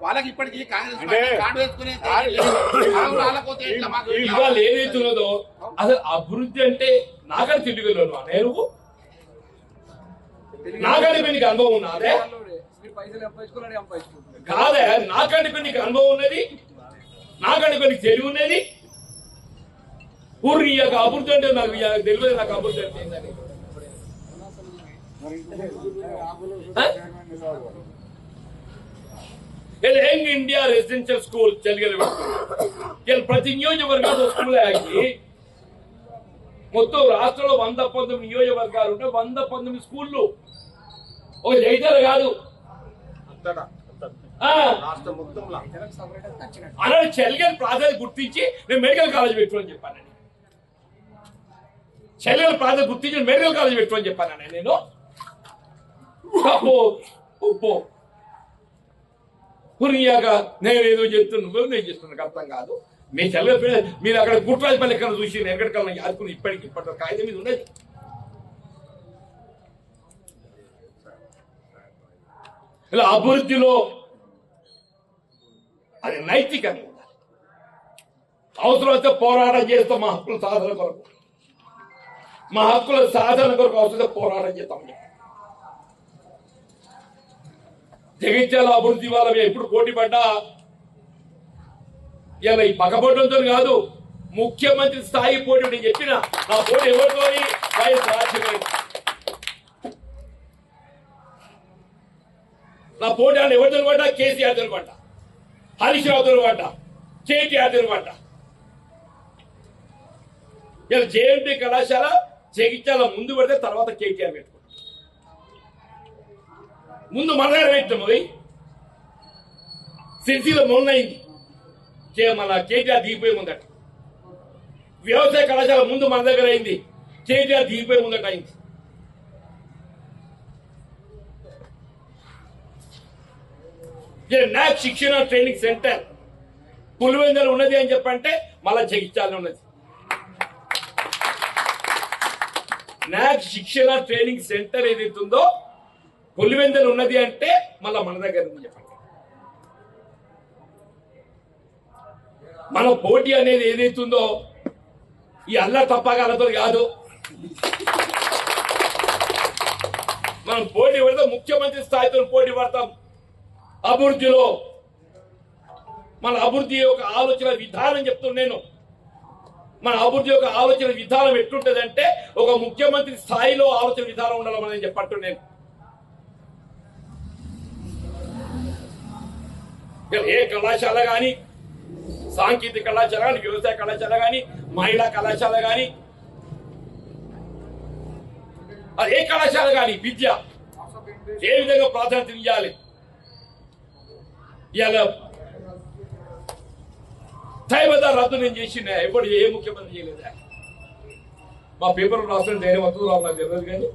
వాళ్ళకి ఇప్పటికీ ఇవాళ ఏదైతున్నదో అసలు అభివృద్ధి అంటే నాకని తెలియగలను నేను నాకంటే నీకు అనుభవం ఉన్నదే కాదే నాకంటే నీకు అనుభవం ఉన్నది నాకంటే నీకు తెలివి ఉన్నది ఊరి యొక్క అభివృద్ధి అంటే నాకు తెలియదు నాకు అభివృద్ధి అంటే ఏంటని ಯಂಗ್ ಇಂಡಿಯಾ ರೆಸಿಡೆನ್ಷಿಯಲ್ ಸ್ಕೂಲ್ ಚಳಿಗೆ ಪ್ರತಿ ನಿಯೋಜಕవర్గాలు స్కూల్ ఆగి మొత్తం రాష్ట్రంలో 119 నియోజకవర్గాలు ఉంటే 119 స్కూళ్ళు ఒక జైతర కాదు అలాంటి చెల్లిగల ప్రాధాన్యత గుర్తించి నేను మెడికల్ కాలేజ్ పెట్టుకోని చెప్పానండి చెల్లెల ప్రాధాన్యత గుర్తించి మెడికల్ కాలేజ్ పెట్టుకోని చెప్పానండి నేను ఉప్పు పురియాక నేనేదో చెప్తున్నా నువ్వు నేను చేస్తున్నా నాకు అర్థం కాదు మీ చెల్లె మీరు అక్కడ గుట్రాజపల్లి ఎక్కడ చూసి ఎక్కడికన్నా యాదుకుని ఇప్పటి కాగితం మీద ఉన్నది ఇలా అభివృద్ధిలో అది నైతికంగా ఉండాలి అవసరమైతే పోరాటం చేస్తాం మా హక్కుల సాధన కొరకు మా హక్కుల సాధన కొరకు అవసరమైతే పోరాటం చేస్తాం జగిత్యాల అభివృద్ధి వాళ్ళ ఎప్పుడు పోటీ పడ్డా ఇలా ఈ పక్కపొట్టంతో కాదు ముఖ్యమంత్రి స్థాయి పోటీ నేను చెప్పిన నా పోటీ ఎవరితో నా పోటీ అని ఎవరితో పడ్డా కేసీఆర్ తో పడ్డా హరీష్ రావుతో పడ్డా కేటీఆర్ తో పడ్డా ఇలా జేఎంటీ కళాశాల జగిత్యాల ముందు పడితే తర్వాత కేటీఆర్ పెట్టుకో ముందు మన దగ్గర పెట్టాం అది సిరిసిలో మొన్నైంది మన కేటీఆర్ దిగిపోయి ముందట వ్యవసాయ కళాశాల ముందు మన దగ్గర అయింది కేటీఆర్ దిగిపోయి ముందట అయింది నాక్ శిక్షణ ట్రైనింగ్ సెంటర్ పులివెందులు ఉన్నది అని చెప్పంటే మళ్ళా జగిత్యాల ఉన్నది నాక్ శిక్షణ ట్రైనింగ్ సెంటర్ ఏదైతుందో పులివెందులు ఉన్నది అంటే మళ్ళా మన దగ్గర ఉంది చెప్పండి మన పోటీ అనేది ఏదైతుందో ఈ అల్ల తప్పగాలతో కాదు మనం పోటీ పడతాం ముఖ్యమంత్రి స్థాయితో పోటీ పడతాం అభివృద్ధిలో మన అభివృద్ధి యొక్క ఆలోచన విధానం చెప్తున్నా నేను మన అభివృద్ధి యొక్క ఆలోచన విధానం ఎట్లుంటది అంటే ఒక ముఖ్యమంత్రి స్థాయిలో ఆలోచన విధానం ఉండాలని చెప్పట్టు నేను ఏ కళాశాల కానీ సాంకేతిక కళాశాల కానీ వ్యవసాయ కళాశాల కానీ మహిళా కళాశాల కానీ అది ఏ కళాశాల కానీ విద్య ఏ విధంగా ప్రాధాన్యత ఇవ్వాలి ఇవాళ టైబదా రద్దు నేను చేసిన ఎప్పుడు ఏ ముఖ్యమంత్రి చేయలేదా మా పేపర్ రాష్ట్రం ధైర్యం వస్తుంది రావు నాకు తెలియదు కానీ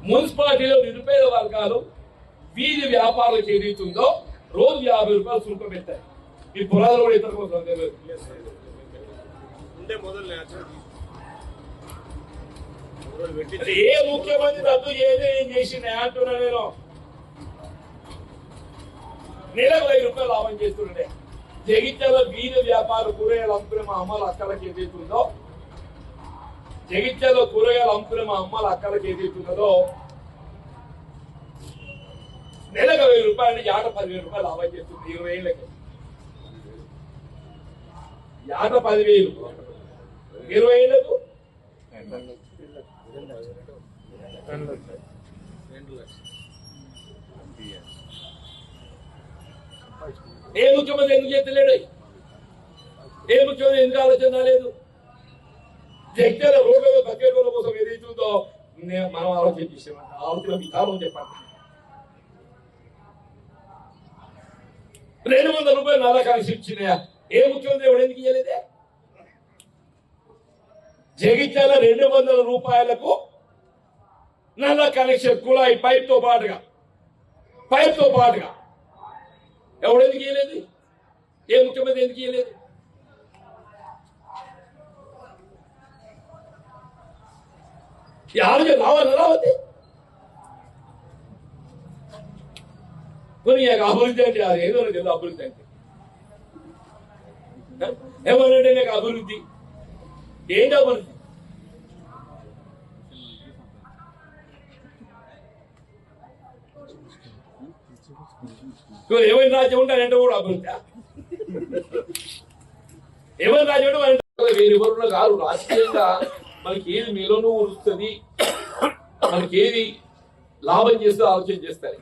మున్సిపాలిటీలో నిరుపేద వర్గాలు వీధి వ్యాపారాలకు ఏదైతుందో రోజు 50 రూపాయలు సుంకం పెట్టారు ఈ పొలాలు కూడా ఇతర కోసం తెలియదు ఏ ముఖ్యమంత్రి రద్దు ఏం చేసిన అంటున్నా నేను నెలకు 1000 రూపాయలు లాభం చేస్తుండే జగిత్యాల వీధి వ్యాపార కూరగాయలు అమ్ముకునే మా అమ్మల అక్కలకి ఏదైతుందో జగిత్యాల కూరగాయలు అమ్ముకునే మా అమ్మల అక్కలకి ఏదైతున్నదో నెలకు 1000 రూపాయలు యాట 10,000 రూపాయలు లాభం చేస్తుంది 20 ఏళ్ళకి యాట 10,000 20 ఏళ్లకు ఏ ముఖ్యమంత్రి ఎందుకు చేస్తలేడు ఏ ముఖ్యమంత్రి ఎందుకు ఆలోచన లేదు జగిత్యాల రోడ్ల బకెట్ రోడ్ల కోసం ఏదైతుందో మనం ఆలోచన చేసామంట ఆలోచన విధానం చెప్పండి 200 రూపాయలు నాలా కలిసి ఇచ్చినాయా ఏ ముఖ్యమంత్రి ఎవడు ఎందుకు ఇవ్వలేదే జగిత్యాల 200 రూపాయలకు నల్ల కనెక్షన్ కుళాయి పైప్ తో పాటుగా ఎవడు ఎందుకు ఇవ్వలేదు ఏ ముఖ్యమంత్రి ఎందుకు ఇవ్వలేదు ఈ ఆలోచన రావద్ది. కొన్ని అభివృద్ధి అంటే అది ఏదో లేదు. అభివృద్ధి అంటే ఏమనంటే నాకు అభివృద్ధి ఏంటి? అభివృద్ధి ఏమైనా రాజ్యం ఉంటారంటే కూడా అభివృద్ధి. ఏమైనా రాజ్యం అంటే వేరెవరున్నా కాదు. రాజకీయంగా మనకి ఏది మీలోనూ వస్తుంది, మనకి ఏది లాభం చేస్తే ఆలోచన చేస్తారు.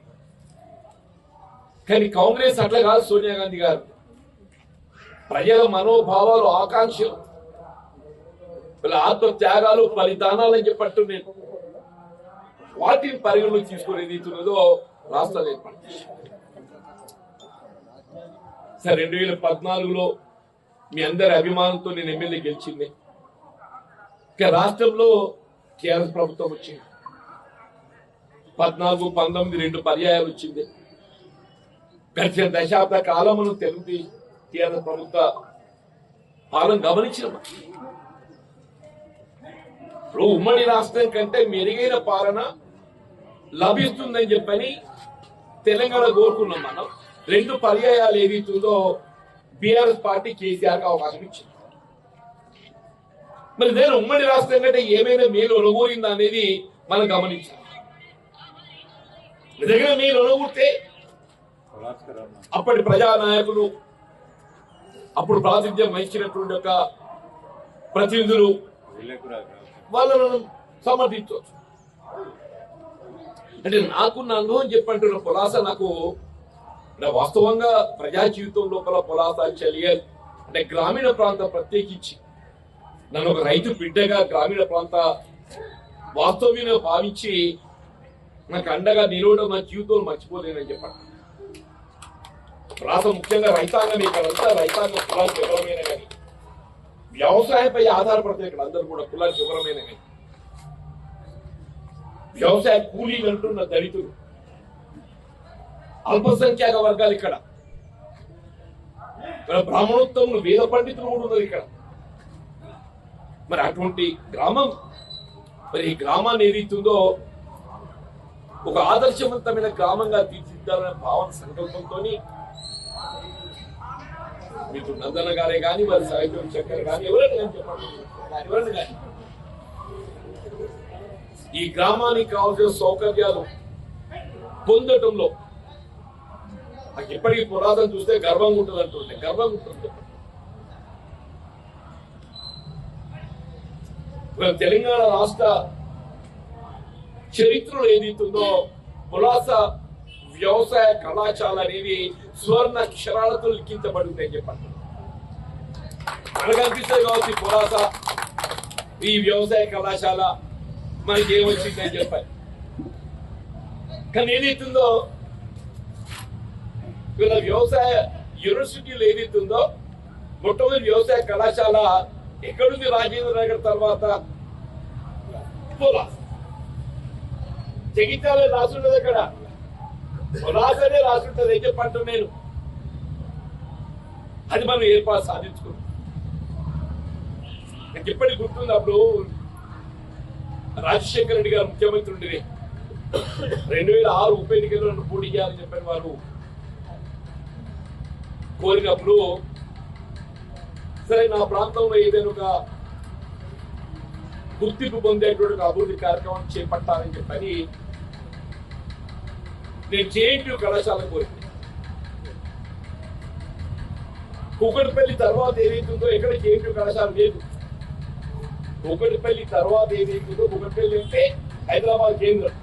కానీ కాంగ్రెస్ అట్లా కాదు. సోనియా గాంధీ గారు ప్రజల మనోభావాలు, ఆకాంక్షలు, వీళ్ళ ఆత్మ త్యాగాలు, బలిదానాలు అని చెప్పట్టు నేను వాటిని పరిగణలోకి తీసుకుని ఏదైతున్నదో రాష్ట్రాలు ఏర్పాటు చేశారు. సరే 2014లో మీ అందరి అభిమానంతో నేను ఎమ్మెల్యే గెలిచింది. ఇక రాష్ట్రంలో టీఆర్ఎస్ ప్రభుత్వం వచ్చింది. 14, 19 2 పర్యాయాలు వచ్చింది. గడిచిన దశాబ్ద కాలం మనం తెలుగు టీఆర్ఎస్ ప్రభుత్వ పాలన గమనించిన ఉమ్మడి రాష్ట్రం కంటే మెరుగైన పాలన లభిస్తుందని చెప్పని తెలంగాణ కోరుకున్నాం. మనం 2 పర్యాయాలు ఏదైతుందో బీఆర్ఎస్ పార్టీ కేసీఆర్ కి అవకాశం ఇచ్చింది. మరి నేను ఉమ్మడి రాష్ట్రం కంటే ఏమైనా మేలు ఒనగూరిందా అనేది మనం గమనించాలి. నిజంగా మేలు ఒనగూరితే అప్పటి ప్రజానాయకులు, అప్పుడు ప్రాతినిధ్యం వహించినటువంటి యొక్క ప్రతినిధులు వాళ్ళను సమర్థించవచ్చు. అంటే నాకున్న అనుభవం చెప్పంటున్న పులాస నాకు వాస్తవంగా ప్రజా జీవితం లోపల పులాస చలియల్ అంటే గ్రామీణ ప్రాంతం ప్రత్యేకించి నన్ను ఒక రైతు బిడ్డగా గ్రామీణ ప్రాంత వాస్తవ్యంగా భావించి నాకు అండగా నిలవడం నా జీవితంలో మర్చిపోలేనని చెప్పండి. పులాస ముఖ్యంగా రైతాంగం ఇక్కడంతా రైతాంగం కులానికి వివరమైన కానీ వ్యవసాయంపై ఆధారపడతాయి. ఇక్కడ అందరూ కూడా కులానికి వివరమైన కానీ వ్యవసాయ కూలీలు అంటున్న దళితులు, అల్పసంఖ్యాక వర్గాలు ఇక్కడ బ్రాహ్మణోత్తములు, వేద పండితులు కూడా ఉన్నారు ఇక్కడ. మరి అటువంటి గ్రామం, మరి ఈ గ్రామాన్ని ఏదైతుందో ఒక ఆదర్శవంతమైన గ్రామంగా తీర్చిదిద్దాలనే భావన సంకల్పంతో మీకు నందన గారే కానీ వారి సాహిత్యం చక్కర్ కానీ ఎవరైనా కానీ చెప్పండి, ఎవరైనా కానీ ఈ గ్రామానికి కావాల్సిన సౌకర్యాలు పొందటంలో నాకు ఎప్పటికీ పురాతన చూస్తే గర్వంగా ఉంటుంది అంటుంటే గర్వంగా ఉంటుంది. తెలంగాణ రాష్ట్ర చరిత్రలో ఏదైతుందో పులాస వ్యవసాయ కళాశాల అనేది సువర్ణ అక్షరాలతో లిఖించబడిందని చెప్పండి. మనకు అనిపిస్తుంది కావచ్చు పులాస ఈ వ్యవసాయ కళాశాల మనకి ఏమొచ్చిందని చెప్పాలి. కానీ ఏదైతుందో వీళ్ళ వ్యవసాయ యూనివర్సిటీలు ఏదైతుందో మొట్టమొదటి వ్యవసాయ కళాశాల ఎక్కడుంది? రాజేంద్ర నగర్ తర్వాత పులాస. జగిత్యాల రాసుంటది, అక్కడ పులాసనే రాసుంటది అని చెప్పంటూ నేను అది మనం ఏర్పాటు సాధించుకున్నాం. నాకు ఎప్పటికి గుర్తుంది, అప్పుడు రాజశేఖర రెడ్డి గారు ముఖ్యమంత్రి ఉండేది. 2006 ఉప ఎన్నికల్లో నన్ను పోటీ చేయాలని చెప్పిన వారు కోరినప్పుడు సరే నా ప్రాంతంలో ఏదైనా ఒక గుర్తింపు పొందేటువంటి అభివృద్ధి కార్యక్రమం చేపట్టాలని చెప్పని నేను జేఎన్టీయూ కళాశాల కోరింది. కూకట్పల్లి తర్వాత ఏదైతుందో ఎక్కడ జేఎన్టీయూ కళాశాల లేదు. కూకట్పల్లి తర్వాత ఏదైతుందో కూకట్పల్లి అంటే హైదరాబాద్ కేంద్రం,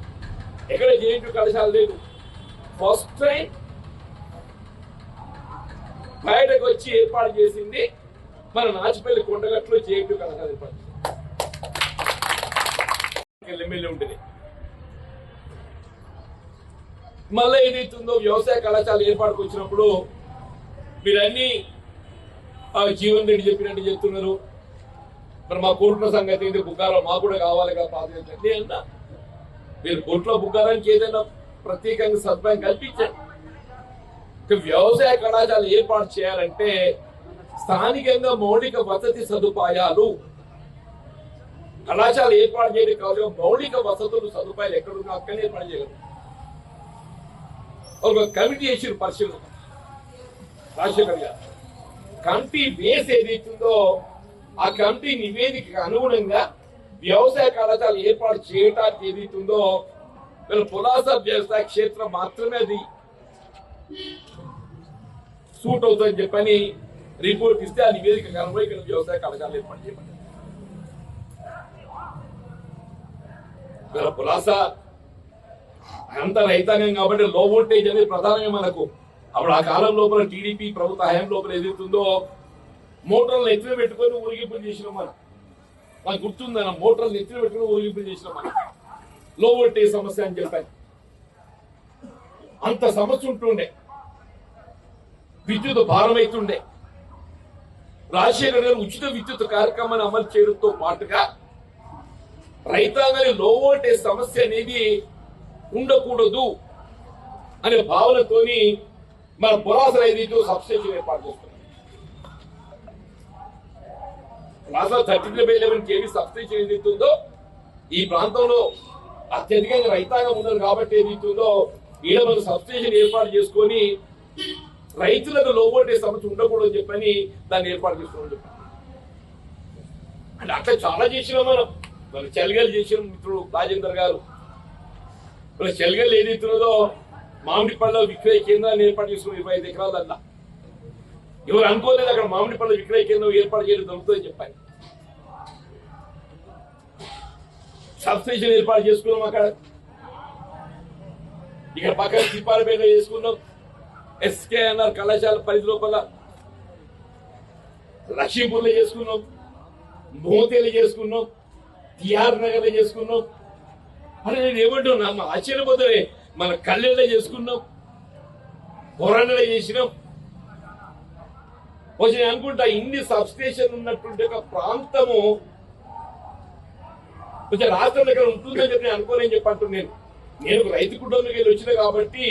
ఎక్కడ జేఎన్టీయూ కళాశాల లేదు. ఫస్ట్ టైం బయటకు వచ్చి ఏర్పాటు చేసింది మన నాచిపల్లి కొండగట్లో జేఎన్టీయూ కళాశాల ఏర్పాటు ఎమ్మెల్యే ఉండేది. మళ్ళీ ఏదైతుందో వ్యవసాయ కళాశాల ఏర్పాటుకు వచ్చినప్పుడు మీరన్నీ జీవన్ రెడ్డి చెప్పినట్టు చెప్తున్నారు. మరి మా కోర్టుల సంగతి ఏంటి? బుక్కారం మాకు కూడా కావాలి కదా ప్రాతినిధ్యం అన్నా. మీరు కోర్టులో బుక్కారానికి ఏదైనా ప్రత్యేకంగా సదుపాయం కల్పించారు. వ్యవసాయ కళాశాల ఏర్పాటు చేయాలంటే స్థానికంగా మౌలిక వసతి సదుపాయాలు కళాశాల ఏర్పాటు చేయడం కాదు, మౌలిక వసతులు సదుపాయాలు ఎక్కడున్నా అక్కడనే ఏర్పాటు చేయగలరు. ఒక కమిటీ చేసిన పరిశీలన రాజశేఖర్ గారు కమిటీ బేస్ ఏదైతుందో ఆ కమిటీ నివేదికకు అనుగుణంగా వ్యవసాయ కళాశాల ఏర్పాటు చేయడానికి ఏదైతుందో వీళ్ళు పులాస వ్యవసాయ క్షేత్రం మాత్రమే అది సూట్ అవుతుందని చెప్పని రిపోర్ట్ ఇస్తే ఆ నివేదిక అనుభవం వ్యవసాయ కళాశాల ఏర్పాటు చేయబడింది. వీళ్ళ పులాస అంత రైతాంగం కాబట్టి లో వోల్టేజ్ అనేది ప్రధానమే మనకు. అప్పుడు ఆ కాలం లోపల టీడీపీ ప్రభుత్వ హయాం లోపల ఏదైతుందో మోటార్లు ఎత్తున పెట్టుకొని ఊరిగింపులు చేసినాం మనం. నాకు గుర్తుందన్న మోటార్లు ఎత్తున పెట్టుకుని ఊరిగింపులు చేసినాం మనం. లో వోల్టేజ్ సమస్య అని చెప్పాను. అంత సమస్య ఉంటుండే, విద్యుత్ భారం అవుతుండే. రాజశేఖర్ గారు ఉచిత విద్యుత్ కార్యక్రమాన్ని అమలు చేయడంతో పాటుగా రైతాంగాన్ని లో వోల్టేజ్ సమస్య అనేది ఉండకూడదు అనే భావనతోని మన పురాసన ఏదైతే సబ్స్టేషన్ ఏర్పాటు చేస్తున్నాం. పురాసన 33/11 kV సబ్స్టేషన్ ఏదైతుందో ఈ ప్రాంతంలో అత్యధికంగా రైతాంగం ఉన్నారు కాబట్టి ఏదైతుందో ఈడ మనం సబ్స్టేషన్ ఏర్పాటు చేసుకొని రైతులకు లో వోల్టేజ్ సమస్య ఉండకూడదు చెప్పని దాన్ని ఏర్పాటు చేసుకోవడం చెప్పారు. అంటే అట్లా చాలా చేసినాం మనం. మన చెలగలు చేసిన మిత్రుడు రాజేందర్ గారు మన చెలగలు ఏదైతున్నదో మామిడి పళ్ళ విక్రయ కేంద్రాన్ని ఏర్పాటు చేసుకుని 25 ఎకరాలల్లా. ఎవరు అనుకోలేదు అక్కడ మామిడి పళ్ళ విక్రయ కేంద్రం ఏర్పాటు చేయడం జరుగుతుందని చెప్పారు. సబ్స్టేషన్ ఏర్పాటు చేసుకున్నాం అక్కడ. ఇక్కడ పక్కన తిప్పాలపేట చేసుకున్నాం. ఎస్కేఎన్ఆర్ కళాశాల పరిధి లోపల లక్ష్మీపూర్లో చేసుకున్నాం, మోతేలు చేసుకున్నాం, టిఆర్ నగర్ లో చేసుకున్నాం. అరే నేను ఏమంటున్నా మా ఆశ్చర్యపోతే మన కళ్ళెల్లో చేసుకున్నాం, కొరండలో చేసినాం. కొంచెం అనుకుంటా ఇన్ని సబ్స్టేషన్ ఉన్నటువంటి ఒక ప్రాంతము కొంచెం రాష్ట్రం దగ్గర ఉంటుందని చెప్పి నేను అనుకోలేని చెప్పంటున్నాను. నేను రైతు కుటుంబానికి వెళ్ళి వచ్చిన కాబట్టి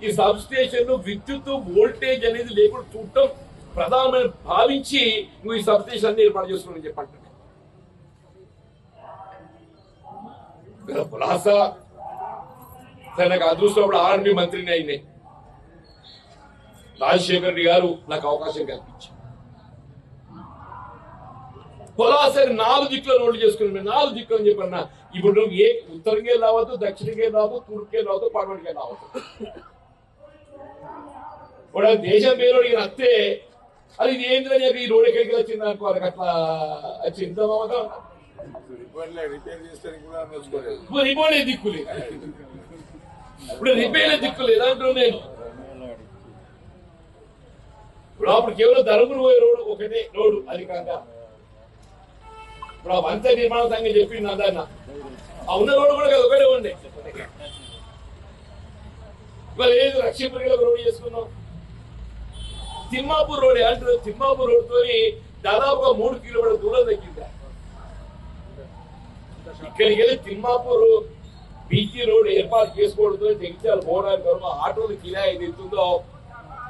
ఈ సబ్ స్టేషన్ విద్యుత్ వోల్టేజ్ అనేది లేకుండా చూడటం ప్రధానమైన భావించి నువ్వు ఈ సబ్ స్టేషన్ అన్ని ఏర్పాటు చేసుకుని చెప్పంటున్నాను. పులాస నాకు అదృష్టప్పుడు ఆర్మీ మంత్రిని అయినాయి. రాజశేఖర్ రెడ్డి గారు నాకు అవకాశం కల్పించారు. పొలాసరి 4 దిక్కుల రోడ్లు చేసుకుని 4 దిక్కులు అని చెప్పన్నా. ఇప్పుడు ఏ ఉత్తరంగా రావద్దు, దక్షిణకే రావద్దు, తూర్పుకే రావద్దు, పడమటికే రావద్దు. ఇప్పుడు దేశం పేరు వస్తే అది ఇది ఏంటని చెప్పి ఈ రోడ్ ఎక్కడికి వచ్చింది అనుకో వాళ్ళకి అట్లా వచ్చింది. రిపోర్ట్ దిక్కులే, ఇప్పుడు రిపేర్ దిక్కులు ఏదంటారు నేను. ఇప్పుడు అప్పుడు కేవలం ధర్మపురి పోయే రోడ్డు ఒకటే రోడ్డు, అది కాక ఇప్పుడు ఆ వంశ నిర్మాణ సంఘం చెప్పింది అందన్న ఆ ఉన్న రోడ్డు కూడా కదా ఒకటే ఉండే. ఇవాళ ఏది లక్ష్మీపురిలో రోడ్డు చేసుకున్నాం. తిమ్మాపూర్ రోడ్ అంటారు. తిమ్మాపూర్ రోడ్ తోని దాదాపుగా 3 కిలోమీటర్ల దూరం తగ్గిందా. ఇక్కడికి వెళ్ళి తిమ్మాపూర్ బీచ్ రోడ్ ఏర్పాటు చేసుకోవడంతో జగిత్యాల పోవడానికి వరకు ఆటోలు కిరాయి ఏది ఇస్తుందో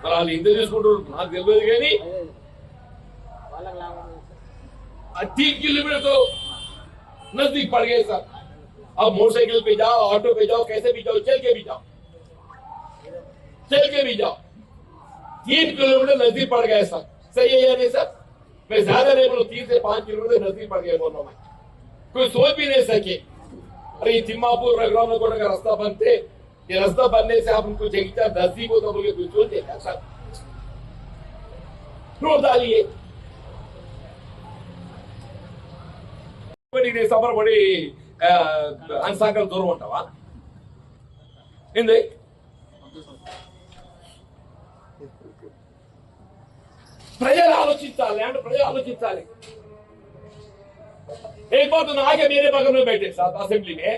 మరి వాళ్ళు ఎంత తీసుకుంటారు నాకు తెలియదు. కానీ 3 किलोमीटर तो नजदीक पड़ गए सर. अब मोटरसाइकिल पे जाओ, ऑटो पे जाओ, कैसे भी जाओ, चल के भी जाओ, चल के भी जाओ. 3 किलोमीटर नजदीक पड़ गए सर. सही है या नहीं सर? मैं ज्यादा नहीं बोलूं, 3 से 5 किलोमीटर नजदीक पड़ गए बोल रहा हूं. कोई सोच भी नहीं सके अरे तिम्मापुर रगड़ाना कोटा का रास्ता बनते, ये रास्ता बनने से आप उनको जगीचा नजदीक होता बोल के कोई सोचे सर? रोड डालिए. సబరబడి అన్సాకలు దూరం ఉంటావా ఏంది? ప్రజలు ఆలోచించాలి అంటే ప్రజలు ఆలోచించాలి. एक बात तो आके मेरे बगल में बैठे साथ असेंबली में,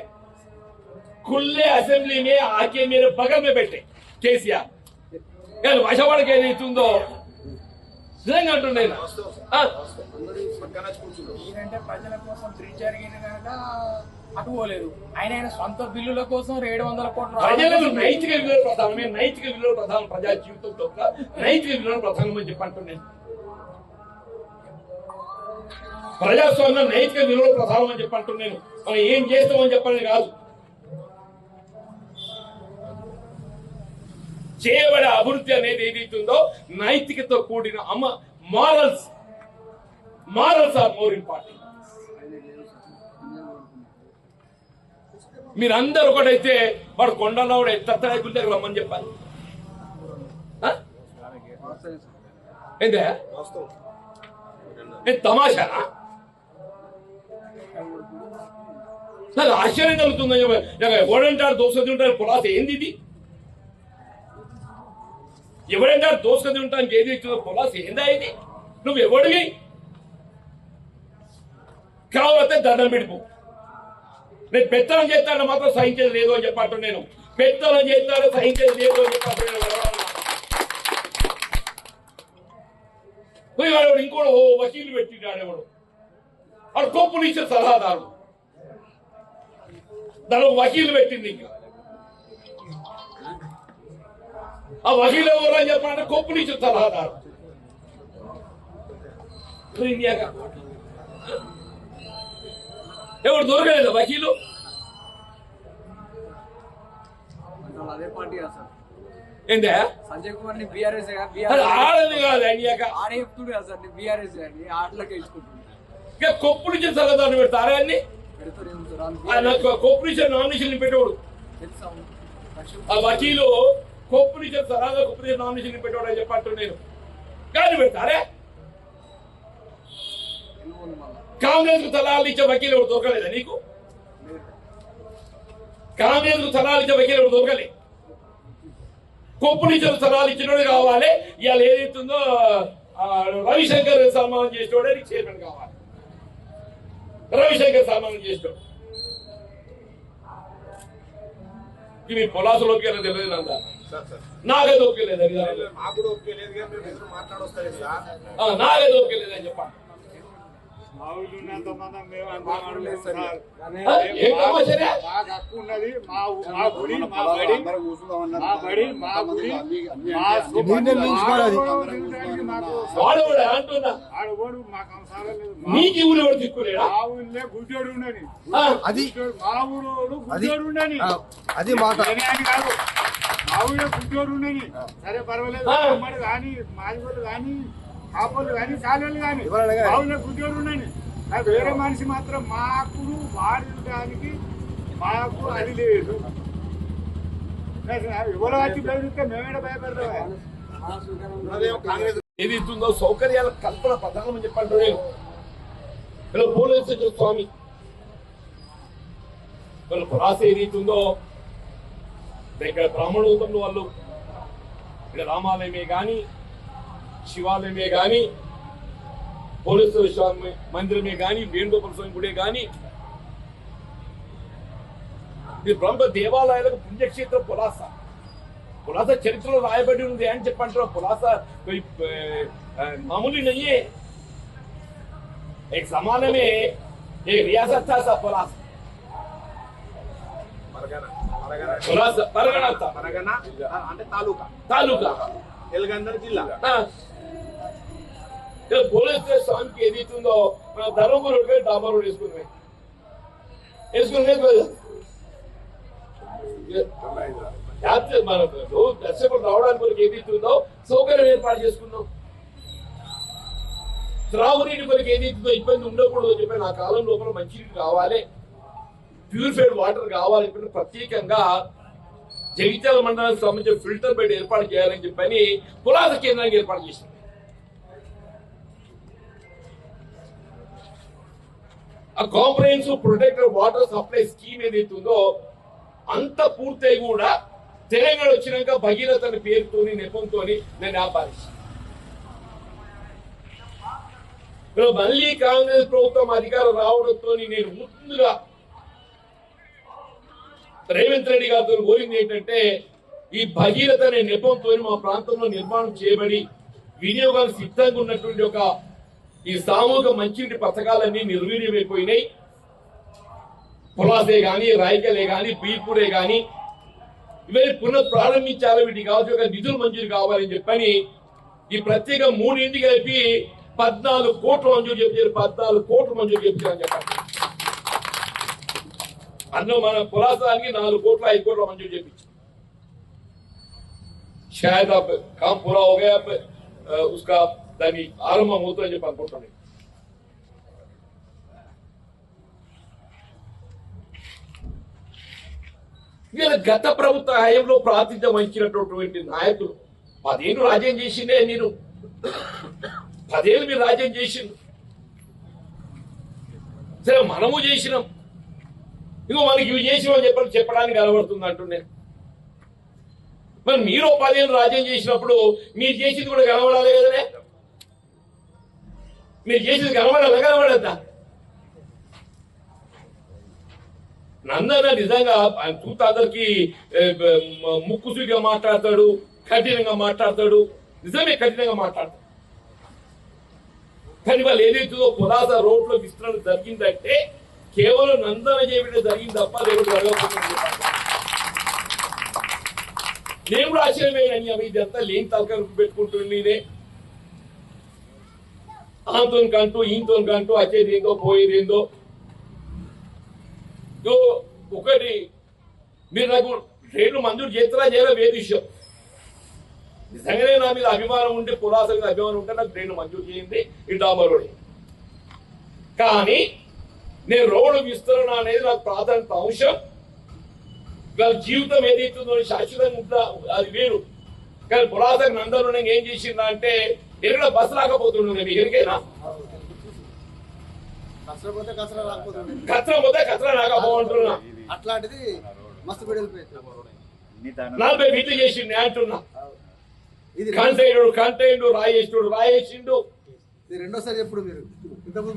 खुले असेंबली में आके मेरे बगल में बैठे केसीआर. यार भाषावाड़ के नहीं तुम तो నిజంగా అంటున్నాయి. ఈయనంటే ప్రజల కోసం బ్రిడ్జ్ జరిగింది కనుక అటుపోలేదు. ఆయన సొంత బిల్లుల కోసం 700 కోట్ల ప్రజలకు నైతిక విలువలు ప్రధానమే. నైతిక విలువలు ప్రధానం ప్రజా జీవితంతో నైతిక విలువలు ప్రధానమని చెప్పి అంటున్నాను. ప్రజాస్వామ్యం నైతిక విలువలు ప్రధానం అని చెప్పంటున్నాను. మనం ఏం చేస్తామని చెప్పని కాదు, చేయబడే అభివృద్ధి అనేది ఏదైతుందో నైతికతో కూడిన మారల్స్ ఆర్ మోర్ ఇంపార్టెంట్. మీరందరూ ఒకటైతే వాడు కొండలో ఎత్తడి దగ్గర రమ్మని చెప్పాలి. ఏంటే తమాషానా? నాకు ఆశ్చర్యం కలుగుతుంది. ఎవడంటాడు దోసుకొని ఉంటారు పులాస ఏంది ఇది? ఎవడంటాడు దోసుకొని ఉంటానికి ఏది ఇస్తుందో పులాస ఏందా ఇది? నువ్వు ఎవడివి? కావాలంటే దండం పెడిపో. నేను పెత్తనం చేస్తాను మాత్రం సహించేది లేదు అని చెప్పట్టు. నేను పెత్తనం చేస్తాను సహించేది లేదు అని చెప్పట్టు. ఇంకోడు వకీలు పెట్టినాడేవాడు, వాడు కోపులు ఇచ్చే సలహాదారుడు, దానికి వకీలు పెట్టింది. ఇంకా ఆ వకీలు ఎవరు అని చెప్పాలంటే కోపులు ఇచ్చే సలహాదారు. ఎవరు దొరకలేదు వకీలు? అదే పార్టీ సార్. ఏంటా సంజయ్ కుమార్ ని బీఆర్ఎస్ ఆడని కాదు అన్యాక ఆడే చెప్తుడు కదా సార్, బీఆర్ఎస్ గారిని ఆటలకి ఇచ్చుకుంటుంది. ఇంకా కొప్పుడు ఇచ్చిన సలహాదారుని పెడతారా అన్ని? కొప్పుడు ఇచ్చిన నామినేషన్ పెట్టేవాడు ఆ వకీలు. కొప్పుడు ఇచ్చిన సలహా కొప్పుడు ఇచ్చిన నామినేషన్ పెట్టేవాడు అని చెప్పంటు నేను. కానీ పెడతారే? కాంగ్రెస్ కు సలహాలు ఇచ్చే వకీలు ఎవరు దొరకలేదా నీకు? కాంగ్రెస్ కు సలహాలు ఇచ్చే వకీలు ఎవరు దొరకలే? కొప్పునిచ్చిన సలహాలు ఇచ్చినోడు కావాలి. ఇవాళ ఏదైతుందో రవిశంకర్ సన్మానం చేసినోడే నీకు చైర్మన్ కావాలి. రవిశంకర్ సన్మానం చేసినోడు మీ పొలాసులోకి వెళ్ళి తెలియదు నందా, నాగది ఒప్పుకోలేదు. నాగది ఒప్పుకోలేదు అని చెప్పండి. నీకు ఊరు ఎవరు తిక్కులేడా? అది మాట మా ఊళ్ళో గుడ్డోడు ఉండని. సరే పర్వాలేదు, అమ్మడు కానీ మాదిగోళ్ళు కానీ కాపోళ్ళు కానీ కాలోళ్ళు కానీ మా ఊళ్ళో గుడ్డోడు ఉండని. వేరే మనిషి మాత్రం మాకు వాడడానికి మాకు అది లేదు. ఎవరో వచ్చి బెదిరిస్తే మేమేడ భయపడతాం. ఏది ఇస్తుందో సౌకర్యాల కల్పన ప్రధానం చెప్పండి. నేను పోలీసు స్వామి వీళ్ళు ప్రాస ఏది ఇస్తుందో ఇక్కడ బ్రాహ్మణోత్తంలో వాళ్ళు ఇక్కడ రామాలయమే కానీ శివాలయమే కానీ పోలీసు స్వామి మందిరమే కానీ వేణుగోపాల స్వామి గుడే కానీ ఇది బ్రహ్మ దేవాలయాలకు పుణ్యక్షేత్రం పులాస. పులాస చరిత్రలో రాయబడి ఉంది అని చెప్పంటారు. పులాస మామూలు నయ్యే एक जमाने में एक रियासत था सा पुलास, परगना था, परगना అంటే తాలూకా తాలూకా ఎల్గందర్ జిల్లా. పోలీస్ స్టేషన్కి ఏదైతుందో మన ధర్మపురం డాబా రోడ్ వేసుకుని మన దర్శకులు రావడానికి కొరకు ఏదైతుందో సౌకర్యం ఏర్పాటు చేసుకున్నాం. త్రాగునీటి కొరకు ఏదైతుందో ఇబ్బంది ఉండకూడదు అని చెప్పి నా కాలం లోపల మంచినీరు కావాలి, ప్యూరిఫైడ్ వాటర్ కావాలి. ప్రత్యేకంగా జగిత్యాల మండలానికి సంబంధించిన ఫిల్టర్ బెడ్ ఏర్పాటు చేయాలని చెప్పని పులాస కేంద్రానికి ఏర్పాటు చేసింది. ఆ comprehensive protected water supply scheme ఏదైతుందో అంత పూర్తయి కూడా తెలంగాణ వచ్చినాక భగీరథ అనే పేరుతోని నెపంతోని నేను ఆపాదించాను. మళ్ళీ కాంగ్రెస్ ప్రభుత్వం అధికారం రావడంతో నేను ముందుగా రేవంత్ రెడ్డి గారితో కోరింది ఏంటంటే ఈ భగీరథ అనే నెపంతో మా ప్రాంతంలో నిర్మాణం చేయబడి వినియోగానికి సిద్ధంగా ఉన్నటువంటి ఒక ఈ సామూహిక మంచినీటి పథకాలన్నీ నిర్వీర్యమైపోయినాయి. పులాసే గాని రాయకలే గాని బీర్పూరే గాని ఇవన్నీ పునః ప్రారంభించాలి. వీటికి కావాల్సిన నిధులు మంజూరు కావాలని చెప్పని ఈ ప్రత్యేక 3 కలిపి 14 కోట్లు మంజూరు చేయించారు, 14 కోట్లు మంజూరు చేయించారని చెప్పండి. అందులో మన పురాసానికి 4 కోట్లు 5 కోట్ల మంజూరు చేయించారు. शायद अब काम पूरा हो गया, अब उसका దాని ఆరంభం అవుతుందని చెప్పి అనుకుంటున్నాను. వీళ్ళ గత ప్రభుత్వ హయాంలో ప్రాతినిధ్యం వహించినటువంటి నాయకులు 10 ఏళ్ళు రాజ్యం చేసిండే. నేను 10 ఏళ్ళు మీరు రాజ్యం చేసిండు, సరే మనము చేసినాం, ఇగో మనకి ఇవి చేసినామని చెప్పడానికి కనబడుతుంది అంటున్నాను. మరి మీరు 10 ఏళ్ళు రాజ్యం చేసినప్పుడు మీరు చేసింది కూడా కనబడాలి కదనే? మీరు చేసింది కనబడద్దా? నందన నిజంగా ఆయన చూత అందరికి ముక్కుసూటిగా మాట్లాడతాడు, కఠినంగా మాట్లాడతాడు, నిజమే కఠినంగా మాట్లాడతాడు. కానీ వాళ్ళు ఏదైతుందో పురాస రోడ్లో విస్తరణ జరిగిందంటే కేవలం నందన చేయడం జరిగింది తప్ప దేవుడు జరగకపోతుంది. నేను కూడా ఆశ్చర్యమేనని అవి ఇదంతా లేని తలకలు పెట్టుకుంటుంది. నేనే ఆంతో కంటూ ఈంతో కంటూ వచ్చేది ఏందో పోయేది ఏందో. ఒకటి మీరు నాకు రేట్లు మంజూరు చేస్తారా చేయరా వేరే విషయం. నిజంగానే నా మీద అభిమానం ఉంటే, పురాస మీద అభిమానం ఉంటే నాకు రేట్లు మంజూరు చేయండి ఈ డాంబర్ రోడ్. కానీ నేను రోడ్డు విస్తరణ అనేది నాకు ప్రాధాన్యత అంశం. వాళ్ళ జీవితం ఏదైతుందో శాశ్వతంగా ఉంటుందా అది వేరు. కానీ పురాస నందనూ ఏం చేసిందా అంటే ఎక్కడ బస్సు రాకపోతుండే మీకు ఎరికైనా కచరా పోతే కచరా రాకపోతున్నా. అట్లాంటిది మస్తు బిడ్డలు 40 ఫీట్లు చేసిండు అంటున్నా. కంటైండు రాయేసిండు. రెండోసారి ఎప్పుడు మీరు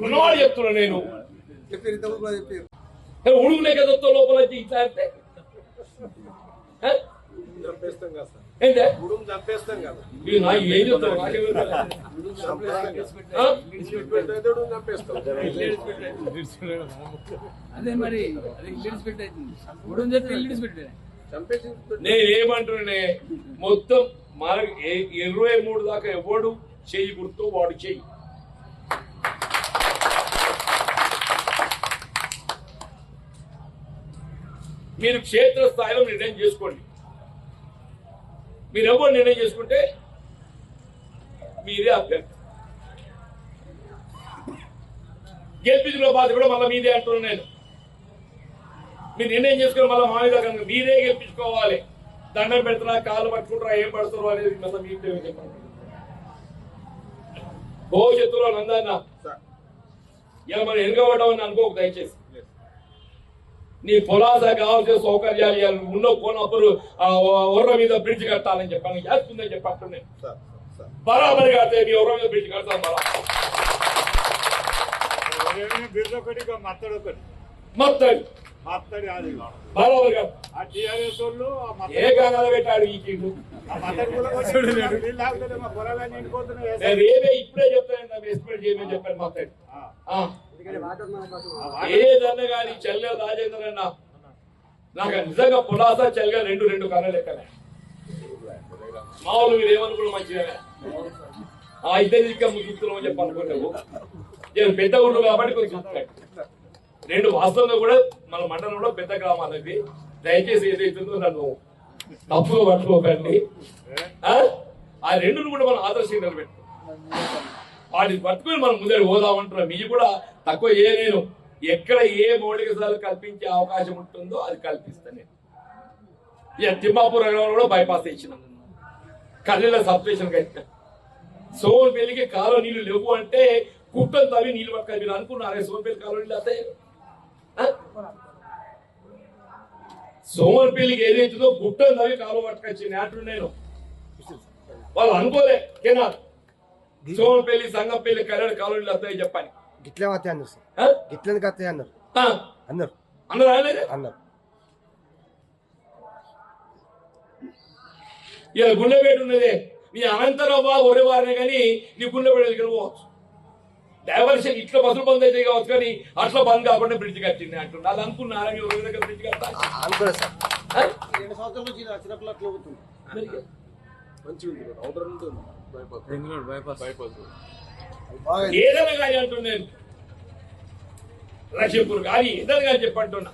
ఉన్నవాడు చెప్తున్నా నేను చెప్పారు, ఇంతకుముందు కూడా చెప్పారు. ఉడుగులే కదా లోపల వచ్చి ఇట్లా అంటే చంపేస్తాం కదా సార్, ఏంటే ఉడుము చంపేస్తాం కదా, నాకు ఏం చెప్తావు చంపేస్తాం. అదే మరి అది ఇల్లు పెట్టి అవుతుంది. ఇప్పుడు చెప్తే ఇల్లు పెట్టి చంపేసి నేనేమంటున్నానే మొత్తం మనకి 23 దాకా ఎవడు చెయ్యి గుర్తు వాడు చెయ్యి. మీరు క్షేత్ర స్థాయిలో నిర్ణయం చేసుకోండి. మీరు ఎవరు నిర్ణయం చేసుకుంటే మీరే అభ్యర్థి. గెలిపించుకున్న బాధ్యత కూడా మళ్ళీ మీదే అంటున్నాను నేను. మీరు నిర్ణయం చేసుకుని మళ్ళీ మా మీద కనుక మీరే గెలిపించుకోవాలి. దండం పెడుతున్నా, కాళ్ళు పట్టుకుంటారా, ఏం పడుతున్నారు అనేది మళ్ళీ మీదే చెప్పండి. భవిష్యత్తులో నందన్న ఇలా మనం వెనుకబడ్డామని అనుకోక దయచేసి. నీ పులాస కావాల్సిన సౌకర్యాలు ఉన్న పోనప్పుడు ఒర్ర మీద బ్రిడ్జ్ కట్టాలని చెప్పాను. చేస్తుందని చెప్పంటున్నాను. బరాబరి కడితే మీ ఒర్ర మీద బ్రిడ్జ్ కడతాను. బిర్రు ఒకటి మత్తడి ఒకటి మత్తడి అది బరాబరి కట్ట. ఆ టీఆర్ఎస్ వాళ్ళు ఏ కాగాల పెట్టాడు ఈ కీడు. రేపే ఇప్పుడే చెప్తాను, ఎక్స్పెక్ట్ చేయమని చెప్పాను. మత్తడి ఏదన్నా కానీ చెల్లె రాజేంద్ర అన్న నాకు నిజంగా పులాస చెల్లె రెండు కన్నా లెక్కనే. మామూలు మీరు ఏమనుకున్నా మంచిగానే ఆ ఇద్దరి ముగ్గుతున్నామని చెప్పి అనుకుంటావు. నేను పెద్ద ఊళ్ళు కాబట్టి కొంచెం రెండు వాస్తవంగా కూడా మన మండలంలో పెద్ద గ్రామాలకి దయచేసి ఏదైతుందో నన్ను తప్పుగా పట్టుకోకండి. ఆ రెండును కూడా మనం ఆదర్శంగా పెట్టు వాటిని పట్టుకుని మనం ముందర పోదామంటున్నాం. మీరు కూడా తక్కువ చేయలేను. ఎక్కడ ఏ మౌలిక సదుపాయాలు కల్పించే అవకాశం ఉంటుందో అది కల్పిస్తాను నేను. ఇక తిమ్మాపూర్ నగరంలో బైపాస్ ఇచ్చినాం, కల్లెల సబ్స్టేషన్ కట్టినా. సోమపల్లికి కాలువ నీళ్లు లేవు అంటే కుట్టం తవ్వి నీళ్లు పట్టుకొని మీరు అనుకున్నారే సోమపల్లి కాలువ నీళ్ళు వస్తాయి. సోమపల్లికి ఏదైతుందో కుట్టం తవ్వి కాలువ పట్టుకొచ్చింది అంటున్నాను నేను. వాళ్ళు అనుకోలే కెనాల్ సోమపల్లి సంగంపల్లి కల్లెడ కాలువ నీళ్ళు వస్తాయి చెప్పని. గిట్లే వస్తాయి అన్నారు సార్, గిట్లని కత్తాయి అన్నారు అన్నారు అన్నారు. ఇలా గుండెపేట ఉన్నదే నీ అనంతరం ఒరేవారినే కానీ నీ గుండెపేట దగ్గర పోవచ్చు. డైవర్షన్ ఇట్లా బస్సులు బంద్ అయితే కావచ్చు కానీ అట్లా బంద్ కాకుండా బ్రిడ్జ్ కట్టింది అంటుంది. అది అనుకున్నారా మీరు ఒక దగ్గర బ్రిడ్జ్ కట్టాలి? అనుకోలేదు సార్. 2 సంవత్సరాల నుంచి చిన్నపిల్ల అట్లా అవుతుంది. మంచిగా ఉంటుంది, అవుటర్ ఉంటుంది. బైపాస్ బాగా ఏదైనా కానీ అంటున్నా నేను లక్ష్మీపూర్ కానీ ఏదైనా కానీ చెప్పంటున్నా.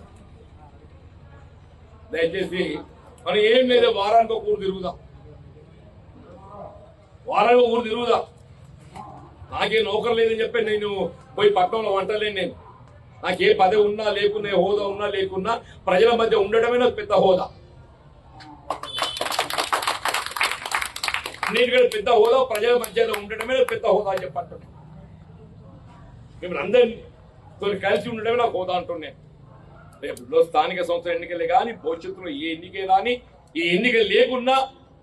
దయచేసి మనం ఏం లేదు, వారానికి ఒక ఊరు తిరుగుదాం, వారానికి ఒక ఊరు తిరుగుదాం. నాకే నౌకరు లేదని చెప్పి నేను పోయి పట్టణంలో వంటలేను. నేను నాకే పదవి ఉన్నా లేకున్నా, హోదా ఉన్నా లేకున్నా, ప్రజల మధ్య ఉండడమే నాకు పెద్ద హోదా. అన్నిటికంటే పెద్ద హోదా ప్రజల మధ్యలో ఉండడమే నాకు పెద్ద హోదా అని చెప్పంటున్నాను. మిమ్మల్ని అందరితో కలిసి ఉండడమే నాకు హోదా అంటున్నాను. రేపు స్థానిక సంస్థల ఎన్నికలే కానీ, భవిష్యత్తులో ఏ ఎన్నికే కానీ, ఈ ఎన్నిక లేకున్నా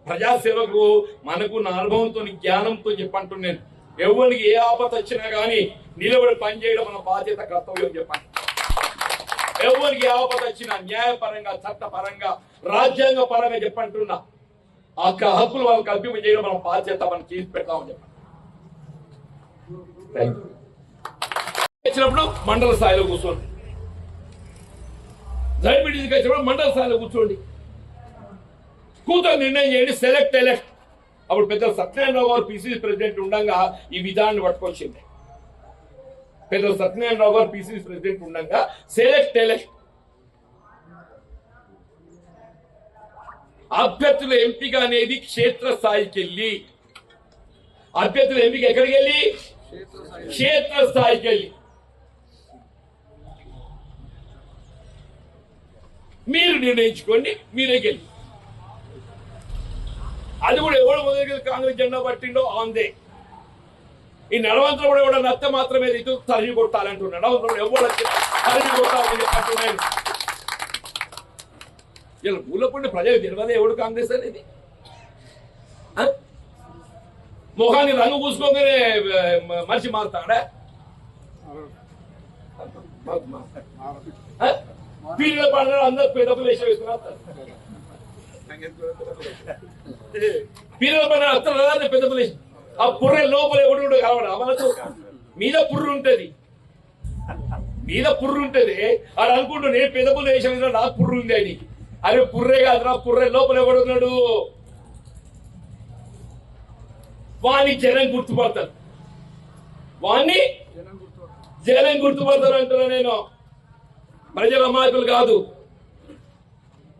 ప్రజాసేవకు మనకు నా అనుభవంతో జ్ఞానంతో చెప్పంటున్నాను. ఎవరికి ఏ ఆపద వచ్చినా కానీ నిలబడి పనిచేయడం మన బాధ్యత, కర్తవ్యం చెప్పండి. ఎవరికి ఏ ఆపద వచ్చినా న్యాయపరంగా, చట్టపరంగా, రాజ్యాంగ పరంగా చెప్పంటున్నా ఆ హక్కులు వాళ్ళు కల్పింపజేయడం మన బాధ్యత, మనం చేసి పెడతామని చెప్పండి. వచ్చినప్పుడు మండల స్థాయిలో కూర్చోండి, జడ్పీటీసీకి వచ్చినప్పుడు మండల స్థాయిలో కూర్చోండి, కూర్చొని నిర్ణయం చేయండి. Select elect. అప్పుడు పెద్ద సత్యనారాయణరావు గారు పిసిసి ప్రెసిడెంట్ ఉండగా ఈ విధానాన్ని పట్టుకొచ్చింది. పెద్ద సత్యనారాయణరావు గారు పిసిసి ప్రెసిడెంట్ ఉండగా సెలెక్ట్ ఎలెక్ట్. అభ్యర్థుల ఎంపిక అనేది క్షేత్ర స్థాయికి వెళ్ళి, అభ్యర్థుల ఎంపిక ఎక్కడికి వెళ్ళి, క్షేత్ర స్థాయికి వెళ్ళి మీరు నిర్ణయించుకోండి, మీరే గెలి. అది కూడా ఎవరు మొదలు కాంగ్రెస్ జెండా పట్టిండో ఆందే. ఈ నడవంతరం కూడా ఎవడ నత్త మాత్రమే ఇటు తరిగి కొట్టాలంటున్నాడు. నడవంతరం ఎవరు తరిగి కొట్టాలని అంటున్నాడు. ఇలా పూలపండి ప్రజలు తెలియదే ఎవడు కాంగ్రెస్ అనేది. మొహాన్ని రంగు పూసుకోగానే మనిషి మారుతాడా? పీరియడ్ పండుగ అందరు పెద్దలు వేసి వేసుకున్నారు. పీరియడ్ పండుగ అత్తలు పెద్ద ప్లేస్. ఆ పుర్రె లోపల ఎవడు కావడం అమలతో మీద పుర్రు ఉంటది, మీద పుర్రు ఉంటది. ఆడు అనుకుంటూ నేను పెద్ద పుల్లు వేసిన నాకు పుర్రు ఉంది అని. అరే పుర్రే కాదురా, పుర్రె లోపల ఎవడున్నాడు వాణ్ణి జనం గుర్తుపడతారు, వాణ్ణి జనం గుర్తుపడతారు అంటున్నా నేను. ప్రజల అమాయకులు కాదు.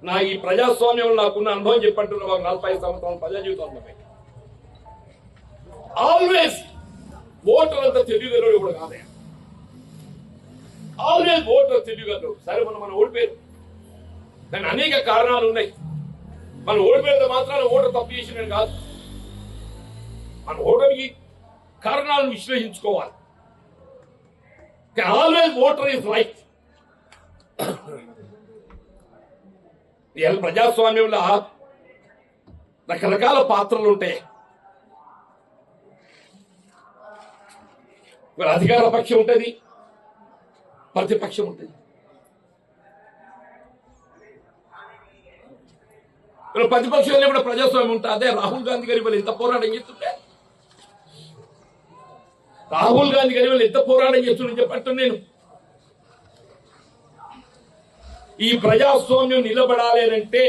నా ఈ ప్రజాస్వామ్యంలో నాకున్న అనుభవం చెప్పంటున్నా. 40 సంవత్సరాల ప్రజా జీవితంలో ఆల్వేస్ ఓటర్ అంతా తెలియగలడు కూడా కాదే. ఆల్వేస్ ఓటర్ తెలియగలడు. సరే మనం ఓడిపోయారు, దానికి అనేక కారణాలు ఉన్నాయి. మనం ఓడిపోయినంత మాత్రాన ఓటర్ తప్పు చేసిన కాదు. మన ఓటర్కి కారణాలను విశ్లేషించుకోవాలి. Always voter is right. ప్రజాస్వామ్యంలో రకరకాల పాత్రలు ఉంటాయి. అధికార పక్షం ఉంటుంది, ప్రతిపక్షం ఉంటుంది. ప్రతిపక్షంలో కూడా ప్రజాస్వామ్యం ఉంటుంది. అదే రాహుల్ గాంధీ గారి వాళ్ళు ఎంత పోరాటం చేస్తుంటే, రాహుల్ గాంధీ గారి వాళ్ళు ఎంత పోరాటం చేస్తుండే చెప్పంటున్నాను నేను. ఈ ప్రజాస్వామ్యం నిలబడాలి అంటే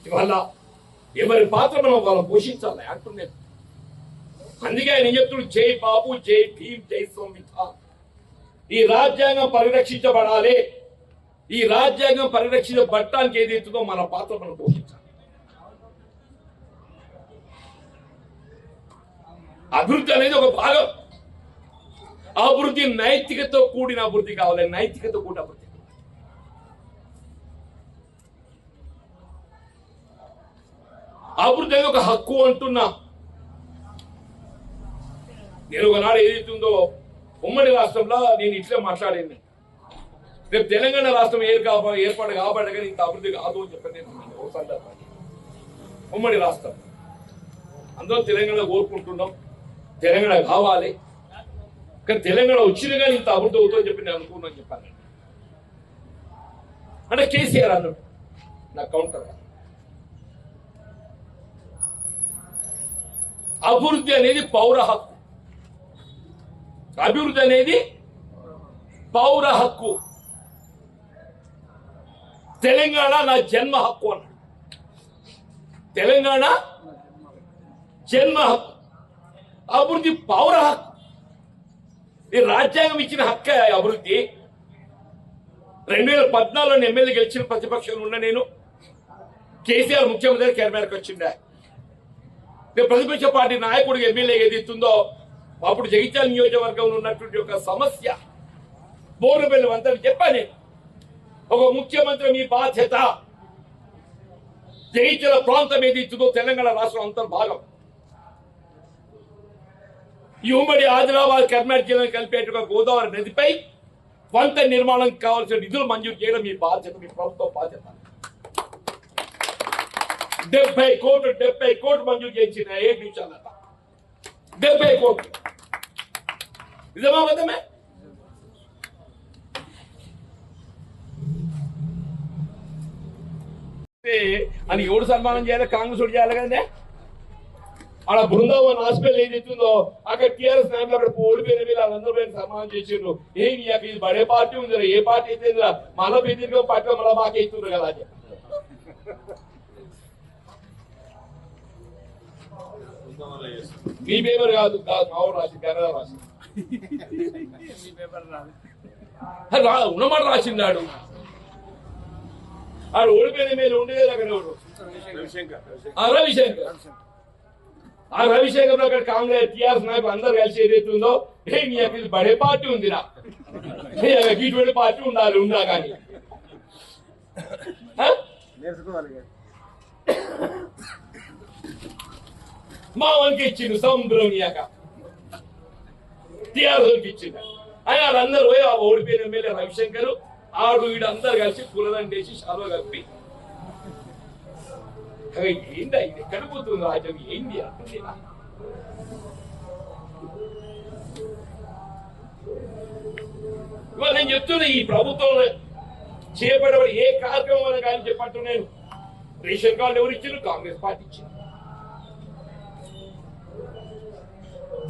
ఇవాళ ఎవరి పాత్ర మనం వాళ్ళు పోషించాలి అంటున్నాను. అందుకే ఆయన చెప్తున్నాడు, జై బాబు, జై భీమ్, జై సంవిధాన్. ఈ రాజ్యాంగం పరిరక్షించబడాలి. ఈ రాజ్యాంగం పరిరక్షించబడటానికి ఏదైతుందో మన పాత్ర మనం పోషించాలి. అభివృద్ధి అనేది ఒక భాగం. అభివృద్ధి నైతికతో కూడిన అభివృద్ధి కావాలి, నైతికతో కూడిన అభివృద్ధి. అభివృద్ధి అనేది ఒక హక్కు అంటున్నా. నేను ఒకనాడు ఏదైతుందో ఉమ్మడి రాష్ట్రంలో నేను ఇట్లా మాట్లాడింది. రేపు తెలంగాణ రాష్ట్రం ఏర్పాటు కాబట్టగా ఇంత అభివృద్ధి కాదు అని చెప్పి నేను సందర్భాన్ని. ఉమ్మడి రాష్ట్రం అందరం తెలంగాణ కోరుకుంటున్నాం, తెలంగాణ కావాలి. కానీ తెలంగాణ వచ్చినా కానీ ఇంత అభివృద్ధి అవుతుందని చెప్పి నేను అనుకున్నాను చెప్పాను. అంటే కేసీఆర్ అన్నాడు నా కౌంటర్. అభివృద్ధి అనేది పౌర హక్కు. అభివృద్ధి అనేది పౌర హక్కు. తెలంగాణ నా జన్మ హక్కు అన్నాడు. తెలంగాణ జన్మ హక్కు. అభివృద్ధి పౌర హక్కు. ఈ రాజ్యాంగం ఇచ్చిన హక్కు అభివృద్ధి. 2014లో ఎమ్మెల్యే గెలిచిన ప్రతిపక్షంలో ఉన్న నేను కేసీఆర్ ముఖ్యమంత్రి కేరమేరకు వచ్చిండే. ప్రతిపక్ష పార్టీ నాయకుడికి ఎమ్మెల్యే ఏదైతుందో అప్పుడు జగిత్యాల నియోజకవర్గంలో ఉన్నటువంటి ఒక సమస్య బోర్నపల్లి అంతా చెప్పాను నేను. ఒక ముఖ్యమంత్రి మీ బాధ్యత జగిత్యాల ప్రాంతం ఏదైతుందో తెలంగాణ రాష్ట్రం అంతర్భాగం. ఈ ఉమ్మడి ఆదిలాబాద్ కర్నాటక జిల్లాను కలిపేట్టుగా గోదావరి నదిపై వంత నిర్మాణం కావాల్సిన నిధులు మంజూరు చేయడం మీ బాధ్యత, మీ ప్రభుత్వం బాధ్యత. 70 కోట్లు మంజూరు చేయించిన 7 నిమిషాలట. 70 కోట్లు నిజమా వద్దమే? అని ఎవడు సన్మానం చేయాలి? కాంగ్రెస్ వాడు చేయాలి కదండి. ఆడ బృందావన్ హాస్పిటల్ ఏదైతుందో అక్కడ టీఆర్ఎస్ నాయకులు అక్కడ ఓడిపోయిన వీళ్ళు వాళ్ళందరూ పోయి సన్మానం చేసిండ్రు. ఇది బడే పార్టీ ఉంది, ఏ పార్టీ అయితే మళ్ళా బెదిరిగా పార్టీ మళ్ళీ మాకే ఇస్తుండ్రు కదా అని. మీ పేపర్ కాదు మావు రాసి కన్నడ రాసి ఉన్నమాట రాసిందాడు. ఆడు ఓడిపోయిన మీద ఉండేది అక్కడ ఎవరు? రవిశంకర్. ఆ రవిశంకర్ అక్కడ కాంగ్రెస్ టీఆర్ఎస్ నాయకులు అందరూ కలిసి ఏదైతుందో ఇది బడే పార్టీ ఉందిరా, ఇటువంటి పార్టీ ఉండాలి ఉందా కానీ మా వానికి ఇచ్చిండు సముద్రం ఇయ్యాక టీఆర్ఎస్కి ఇచ్చిండు. అని వాళ్ళందరూ పోయి ఆ ఓడిపోయిన ఎమ్మెల్యే రవిశంకర్ ఆడు వీడు అందరు కలిసి పూలదండేసి శాలువ కలిపి ఏంటి ఇది ఎక్కడ పోతుంది రాజ్యం ఏంటి అంటే ఇవాళ నేను చెప్తున్నా ఈ ప్రభుత్వం చేపట్టబడి ఏ కార్యక్రమం కానీ చెప్పట్టు నేను రేషన్ కార్డు ఎవరు ఇచ్చారు? కాంగ్రెస్ పార్టీ ఇచ్చింది.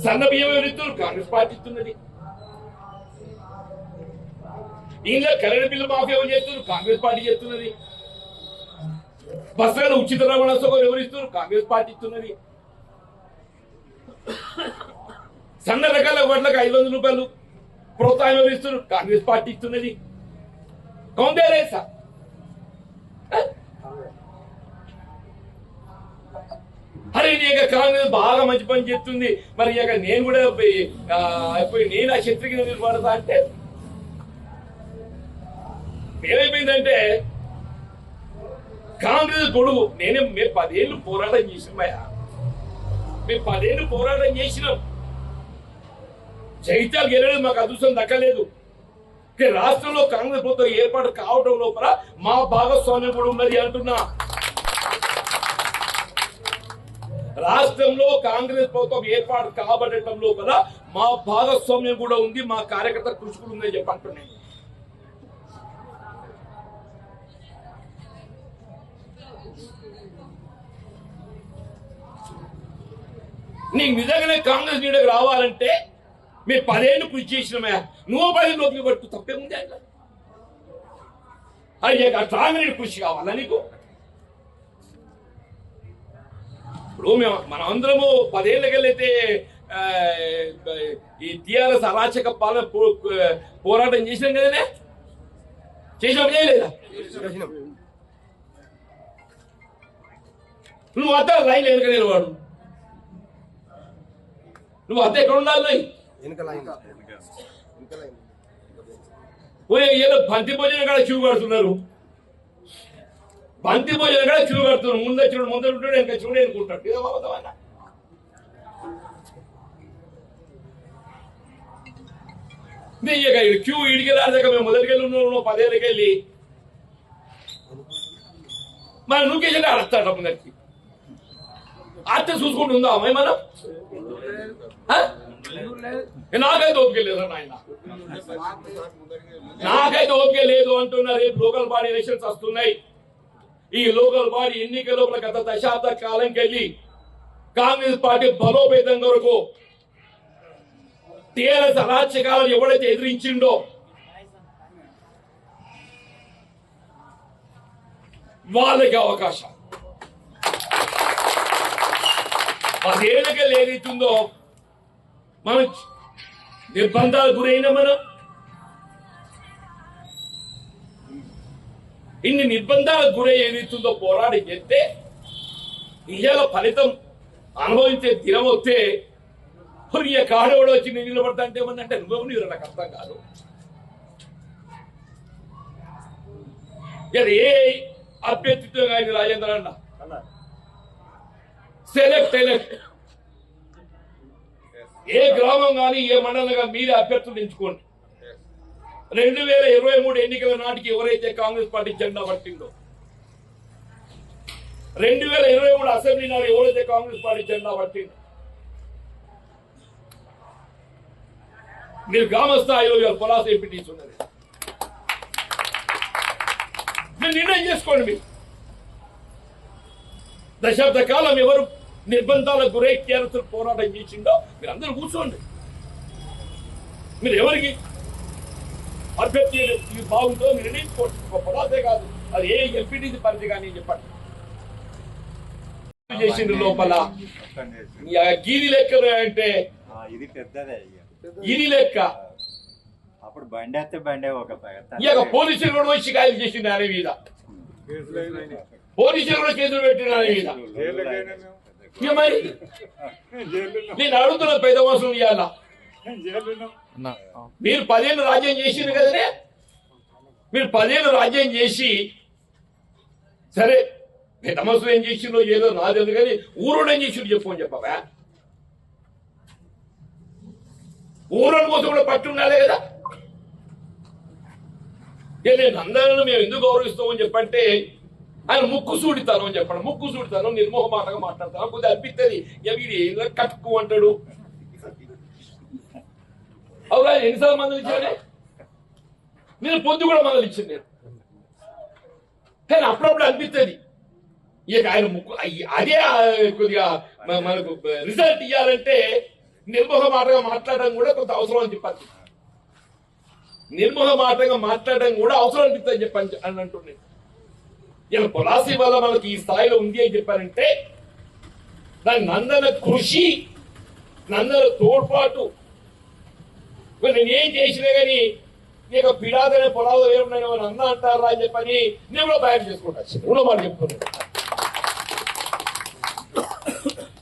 సన్న బియ్యం ఎవరు ఇస్తారు? కాంగ్రెస్ పార్టీ ఇస్తున్నది. ఇంట్లో కరెంట్ బిల్లు మాఫీ ఎవరు చేస్తున్నారు? కాంగ్రెస్ పార్టీ చేస్తున్నది. బస్సులలో ఉచిత రవాణా సౌకర్యం ఎవరు ఇస్తున్నారు? కాంగ్రెస్ పార్టీ ఇస్తున్నది. సన్న రకాల వడ్లకు 500 రూపాయలు ప్రోత్సాహం ఎవరు ఇస్తున్నారు? కాంగ్రెస్ పార్టీ ఇస్తున్నది. కౌందేరే సార్ అరే ఇక కాంగ్రెస్ బాగా మంచి పని చేస్తుంది, మరి ఇక నేను కూడా నేను ఆ శత్రు కింద నిలబడతా అంటే ఏమైపోయిందంటే కాంగ్రెస్ గొడుగు. మేము 10 ఏళ్ళు పోరాటం చేసినామయ్యా, మేము 10 ఏళ్ళు పోరాటం చేసినాం. జగిత్యాలు గెలలేదు, మాకు అదృష్టం దక్కలేదు. రాష్ట్రంలో కాంగ్రెస్ ప్రభుత్వం ఏర్పాటు కావడం లోపల మా భాగస్వామ్యం కూడా ఉన్నది అంటున్నా. రాష్ట్రంలో కాంగ్రెస్ ప్రభుత్వం ఏర్పాటు కాబట్టడం లోపల మా భాగస్వామ్యం కూడా ఉంది, మా కార్యకర్త కృషి కూడా ఉందని చెప్పి అంటున్నాను. నీకు నిజంగానే కాంగ్రెస్ లీడర్కి రావాలంటే మీరు 10 ఏళ్ళు కృషి చేసినమే, నువ్వు 10 నోట్లు పట్టు తప్పే ఉంది. అయ్యాక కాంగ్రెస్ కృషి కావాలా నీకు? ఇప్పుడు మనం అందరము 10 ఏళ్ళకెళ్ళైతే ఈ టీఆర్ఎస్ అరాచక పాలన పోరాటం చేసినాం కదనే, చేసినప్పుడు చేయలేదా? నువ్వు అంతా లైన్ వెనుక నిలవాడు, నువ్వు అంతా ఎక్కడ ఉండాలి? ఏదో బంతి భోజనం కూడా క్యూ కడుతున్నారు, బంతి భోజనం కూడా క్యూ కడుతున్నారు. ముందు వచ్చిన ముందు ఉంటాడు, ఇంకా చూడు అనుకుంటాడు. క్యూ ఇడికి రాదాక మేము మొదటికెళ్ళి ఉన్నాము 10 ఏళ్ళకెళ్ళి మన నువ్వుకేసి అడుస్తాడు ముందరికి అత్త చూసుకుంటుందా అమ్మాయి మనం? నాకైతే ఓపిక లేదు నాయన, నాకైతే ఓపిక లేదు అంటున్నా. రేపు లోకల్ బాడీ ఎలక్షన్స్ వస్తున్నాయి. ఈ లోకల్ బాడీ ఎన్నికల లోపల గత దశాబ్ద కాలంకి వెళ్ళి కాంగ్రెస్ పార్టీ బలోపేతం కొరకు టీఆర్ఎస్ అరాచకాలను ఎవడైతే ఎదిరించిండో వాళ్ళకి అవకాశం 10 ఏళ్ళకి ఏదైతుందో మనం నిర్బంధాలకు గురైన మనం ఇన్ని నిర్బంధాలకు గురై ఏదైతుందో పోరాడి చేస్తే ఇవాళ ఫలితం అనుభవించే దినం వస్తే ఈ కాడవాడు వచ్చి నేను నిలబడతా అంటే ఏమన్నంటే అనుభవం నీరు నాకు అర్థం కాదు. ఏ అభ్యర్థితో కానీ రాజేంద్ర అన్న సెలెక్ట్ ఏ గ్రామం కానీ ఏ మండలం కానీ మీరే అభ్యర్థులు ఎంచుకోండి. 2023 ఎన్నికల నాటికి ఎవరైతే కాంగ్రెస్ పార్టీ జెండా పట్టిందో 2023 అసెంబ్లీ నాడు ఎవరైతే కాంగ్రెస్ పార్టీ జెండా పట్టిందో మీరు గ్రామ స్థాయిలో పొలాస ఎంపీటీస్ ఉన్నది మీరు నిర్ణయం చేసుకోండి. మీరు దశాబ్ద కాలం ఎవరు నిర్బంధాలకు గురై టీఆర్ఎస్ పోరాటం చేసిండో మీరు అందరూ కూర్చోండి. మీరు ఎవరికి అభ్యర్థి బాగుంటుందో మీరు నిర్ణయించుకోండి. పొలాసే కాదు అది ఏ ఎంపీటీసీ పరిధి కానీ చెప్పండి. చేసిండు లోపల గీది లెక్క అంటే ఇది పెద్దదే ఇది లెక్క అప్పుడు బండే ఒక ఇక పోలీసులు కూడా వచ్చి షికాయలు చేసిండు ఆయన మీద. పోలీసులు కూడా కేసులు పెట్టిన ఆయన మీద. ఇక మరి నేను అడుగుతున్న పెద్ద మనుషులు ఇవాళ మీరు 10 ఏళ్ళు రాజ్యం చేసిండు కదనే. మీరు 10 ఏళ్ళు రాజ్యం చేసి సరే పెద్ద మనుషులు ఏం చేసిండో ఏదో నాదేది కానీ ఊరోడు ఏం చేసిండు చెప్పని చెప్పవా. ఊరోడు కోసం కూడా పట్టు ఉండాలి కదా. నేను అందరూ మేము ఎందుకు గౌరవిస్తామని చెప్పంటే ఆయన ముక్కు సూడితాను అని చెప్పండి. ముక్కు సూడితాను నిర్మోహమాటగా మాట్లాడతాను కొద్దిగా అనిపిస్తుంది. వీడు ఏదో కట్టుకు అంటాడు. అవునా ఎన్నిసార్లు మందులు ఇచ్చాడే నేను పొద్దు కూడా మందులు ఇచ్చింది నేను. కానీ అప్పుడప్పుడు అనిపిస్తుంది ఇక ఆయన ముక్కు అదే కొద్దిగా మనకు రిజల్ట్ ఇవ్వాలంటే నిర్మోహమాటగా మాట్లాడడం కూడా కొంత అవసరం అని చెప్పాలి. నిర్మోహమాటంగా మాట్లాడడం కూడా అవసరం అనిపిస్తుంది చెప్పని అని అంటున్నాను. ఇలా పొలాసి వల్ల మనకి ఈ స్థాయిలో ఉంది అని చెప్పారంటే దాని నందన కృషి నందన తోడ్పాటు. నేను ఏం చేసినా కానీ ఇక పిడాదనే పొలాలు ఏమున్నాయో అన్న అంటారా అని చెప్పని నేను కూడా తయారు చేసుకుంటాను. కూడా మాట చెప్తున్నాను.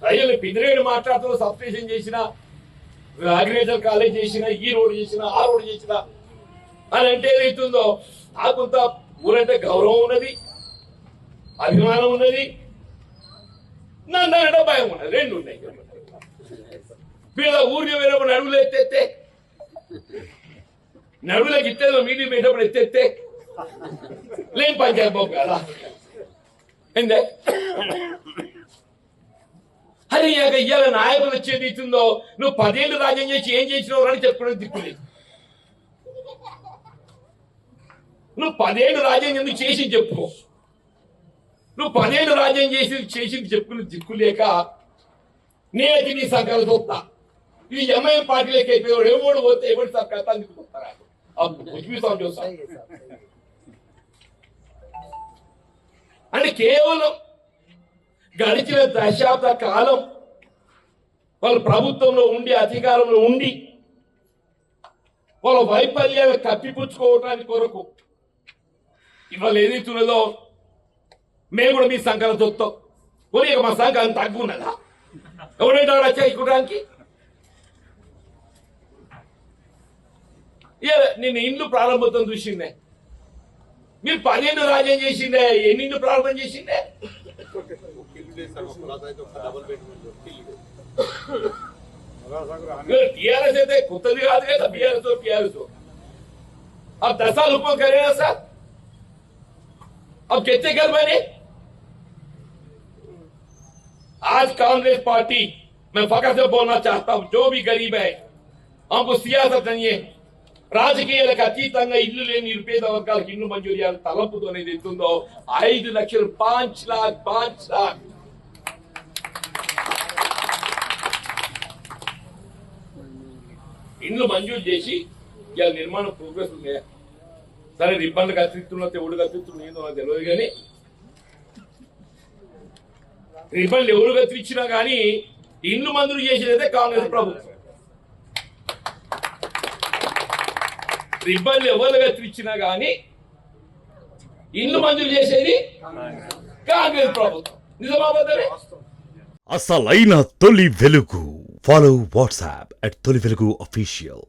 రైలు పిదిరేడు మాట్లాడుతూ సబ్స్టేషన్ చేసిన అగ్రికల్చర్ కాలేజ్ చేసిన ఈ రోడ్ చేసిన ఆ రోడ్ చేసిన అని అంటే ఏదైతుందో నాకు కొంత ఊరంటే గౌరవం ఉన్నది, అభిమానం ఉన్నది, నన్ను భయం ఉన్నది. 2 ఉన్నాయి. వీళ్ళ ఊరికి వెళ్ళినప్పుడు నడువులు ఎత్తెత్తే నడువులకు ఇచ్చేదో మీటింగ్ పెట్టినప్పుడు ఎత్తెత్తే లేని పంచాయతీ బాబు కదా. ఏందే అరే ఇవాళ నాయకులు వచ్చేది ఇస్తుందో నువ్వు 10 ఏళ్ళు రాజ్యం చేసి ఏం చేసినావు అని చెప్పుకోవడం దిక్కులేదు. నువ్వు 10 ఏళ్ళు రాజ్యం ఎందుకు చేసి చెప్పుకో. నువ్వు 10 ఏళ్ళు రాజ్యం చేసి చెప్పుకుని దిక్కు లేక నేనైతే నీ సంకల్పం చూస్తా. ఇది ఎంఐఎం పార్టీలోకి అయిపోయాడు. ఎవడు పోతే ఎవరి సర్కార్ దిక్కుతారా చూస్తా అంటే కేవలం గడిచిన దశాబ్ద కాలం వాళ్ళ ప్రభుత్వంలో ఉండి అధికారంలో ఉండి వాళ్ళ వైఫల్యాన్ని కప్పిపుచ్చుకోవడానికి కొరకు ఇవాళ ఏదైతున్నదో మేము కూడా మీ సంఘాలు చూస్తాం. పోనీ ఇక మా సంఘం తగ్గున్నదా ఎవరైనా వచ్చేయడానికి. నేను ఇండ్లు ప్రారంభోత్సవం చూసిందే. మీరు 10 ఏళ్ళు రాజ్యం చేసిందే. ఎన్ని ఇండ్లు ప్రారంభం చేసిందే. टीआरएस అయితే కొత్తది కాదు కదా. टीआरएस अब 10 साल ऊपर करेगा सर. अब कितने घर बने. आज कांग्रेस पार्टी मैं फकर से बोलना चाहता हूं जो भी गरीब है हमको सियासत नहीं है రాజకీయాలకు అతీతంగా ఇల్లు లేని నిరుపేద వర్గాలకు ఇల్లు మంజూరు చేయాలని తలంపుతో అనేది ఎంతుందో 5 లక్షలు 5 लाख ఇల్లు మంజూరు చేసి ఇవాళ నిర్మాణం ప్రోగ్రెస్ ఉంది. సరే రిబ్బన్లు కత్తిస్తున్నా ఎవడు కత్తిస్తున్నా ఏదో నాకు తెలియదు కానీ రిబ్బన్లు ఎవరు కత్తిరించినా కానీ ఇల్లు మంజూరు చేసేదైతే కాంగ్రెస్ ప్రభుత్వం. రిబ్బన్లు ఎవరు కత్తిరించినా కానీ ఇల్లు మంజూరు చేసేది కాంగ్రెస్ ప్రభుత్వం. నిజమాబద్దమే. అసలైన తొలి వెలుగు. ఫాలో వాట్సాప్ @తొలి వెలుగు official.